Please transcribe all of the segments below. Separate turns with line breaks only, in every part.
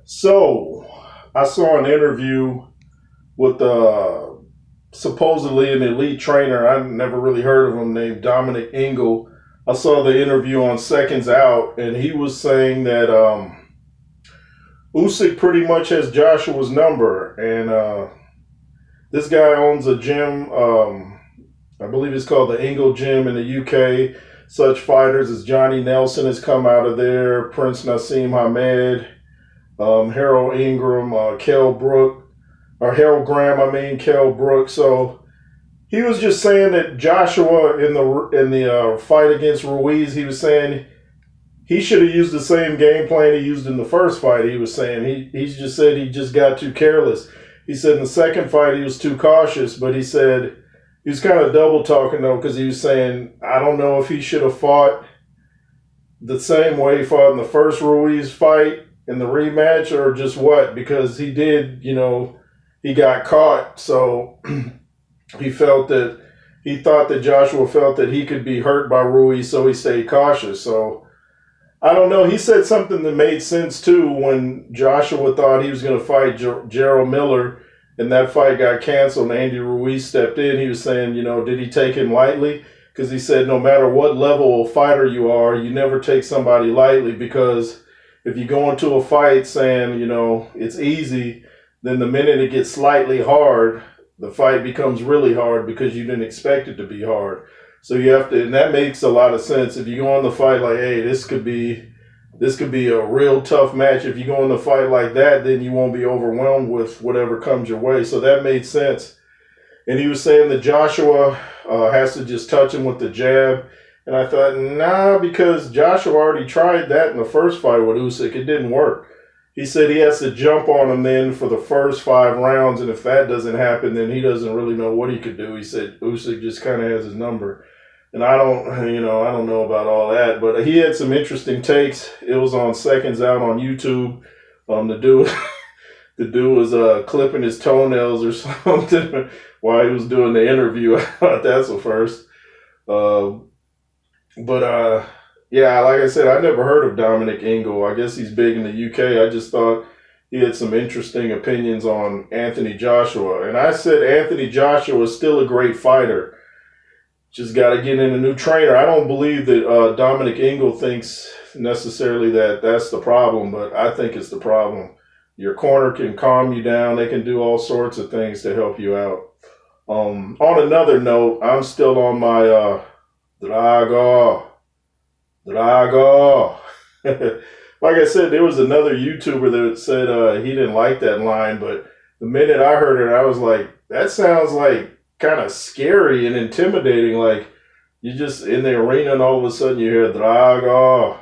So, I saw an interview with supposedly an elite trainer. I never really heard of him, named Dominic Ingle. I saw the interview on Seconds Out, and he was saying that Usyk pretty much has Joshua's number, and this guy owns a gym. I believe it's called the Ingle Gym in the UK. Such fighters as Johnny Nelson has come out of there, Prince Nassim Hamed, Harold Ingram, Kell Brook, or Harold Graham, Kell Brook. So he was just saying that Joshua in the fight against Ruiz, he was saying he should have used the same game plan he used in the first fight. He was saying he just said he just got too careless. He said in the second fight he was too cautious, but he said he was kind of double talking though because he was saying I don't know if he should have fought the same way he fought in the first Ruiz fight in the rematch or just what, because he did, he got caught. So he felt that he thought that Joshua felt that he could be hurt by Ruiz, so he stayed cautious. So I don't know. He said something that made sense too when Joshua thought he was going to fight Gerald Miller and that fight got canceled and Andy Ruiz stepped in. He was saying, did he take him lightly? Because he said no matter what level of fighter you are, you never take somebody lightly, because if you go into a fight saying, it's easy, then the minute it gets slightly hard, the fight becomes really hard because you didn't expect it to be hard. So you have to, and that makes a lot of sense. If you go on the fight like, hey, this could be a real tough match. If you go in the fight like that, then you won't be overwhelmed with whatever comes your way. So that made sense. And he was saying that Joshua has to just touch him with the jab. And I thought, nah, because Joshua already tried that in the first fight with Usyk. It didn't work. He said he has to jump on him then for the first 5 rounds. And if that doesn't happen, then he doesn't really know what he could do. He said Usyk just kind of has his number. And I don't know about all that, but he had some interesting takes. It was on Seconds Out on YouTube. The dude was clipping his toenails or something while he was doing the interview. I thought that's a first. Uh, but yeah, like I said, I never heard of Dominic Ingle. I guess he's big in the UK. I just thought he had some interesting opinions on Anthony Joshua. And I said Anthony Joshua is still a great fighter. Just got to get in a new trainer. I don't believe that Dominic Ingle thinks necessarily that that's the problem, but I think it's the problem. Your corner can calm you down. They can do all sorts of things to help you out. On another note, I'm still on my Drago. Drago. Like I said, there was another YouTuber that said he didn't like that line, but the minute I heard it, I was like, that sounds like kind of scary and intimidating. Like you're just in the arena and all of a sudden you hear Drago,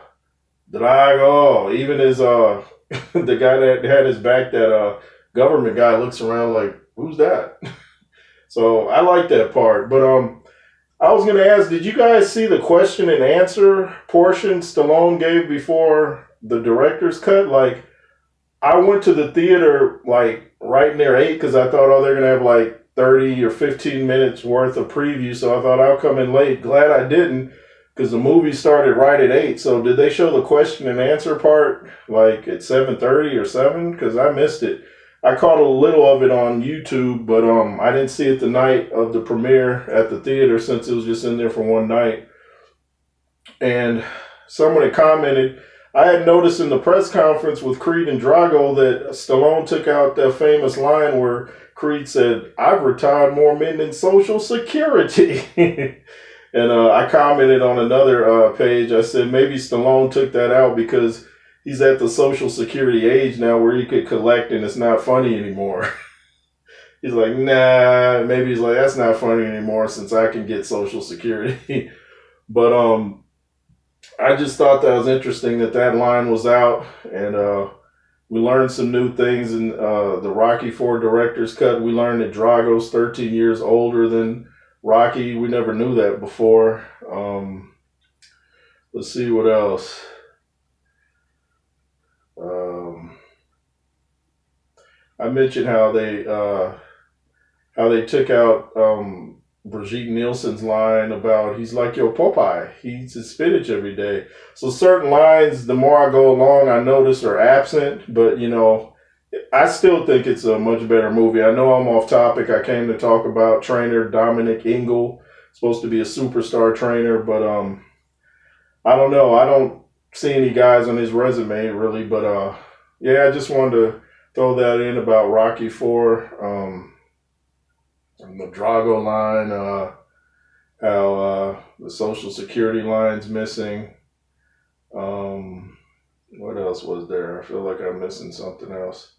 Drago. Even as the guy that had his back, that government guy, looks around like, who's that? So I like that part. But I was gonna ask, did you guys see the question and answer portion Stallone gave before the director's cut? Like, I went to the theater like right near 8 because I thought, oh, they're gonna have like 30 or 15 minutes worth of preview. So I thought I'll come in late. Glad I didn't, because the movie started right at 8. So did they show the question and answer part like at 7:30 or 7? Because I missed it. I caught a little of it on YouTube, but I didn't see it the night of the premiere at the theater since it was just in there for one night. And someone had commented, I had noticed in the press conference with Creed and Drago that Stallone took out that famous line where Creed said, I've retired more men than Social Security. And I commented on another page, I said maybe Stallone took that out because he's at the Social Security age now where he could collect and it's not funny anymore. He's like, nah, maybe he's like, that's not funny anymore since I can get Social Security. But I just thought that was interesting that line was out, and we learned some new things in the Rocky IV director's cut. We learned that Drago's 13 years older than Rocky. We never knew that before. Let's see what else. I mentioned how they took out Brigitte Nielsen's line about he's like your Popeye. He eats his spinach every day. So certain lines, the more I go along, I notice are absent. But, I still think it's a much better movie. I know I'm off topic. I came to talk about trainer Dominic Ingle, supposed to be a superstar trainer, but I don't know. I don't see any guys on his resume really, but yeah, I just wanted to throw that in about Rocky Four, and the Drago line, how the Social Security line's missing. What else was there? I feel like I'm missing something else.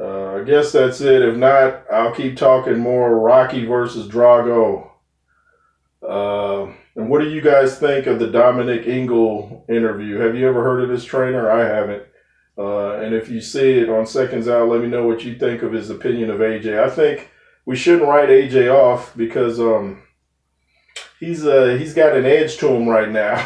I guess that's it. If not, I'll keep talking more Rocky versus Drago. And what do you guys think of the Dominic Ingle interview? Have you ever heard of this trainer? I haven't. And if you see it on Seconds Out, let me know what you think of his opinion of AJ. I think we shouldn't write AJ off because he's got an edge to him right now.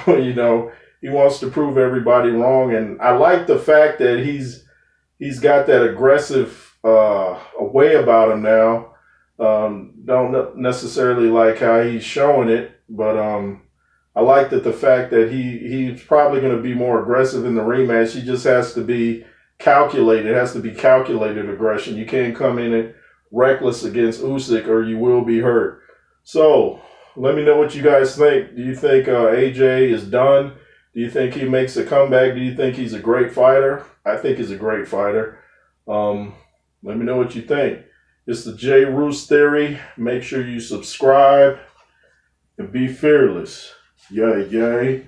He wants to prove everybody wrong, and I like the fact that he's got that aggressive way about him now. Don't necessarily like how he's showing it, but I like that the fact that he's probably going to be more aggressive in the rematch. He just has to be calculated. It has to be calculated aggression. You can't come in it reckless against Usyk or you will be hurt. So let me know what you guys think. Do you think AJ is done? Do you think he makes a comeback? Do you think he's a great fighter? I think he's a great fighter. Let me know what you think. It's the J. Roos Theory. Make sure you subscribe and be fearless. Yay, yay.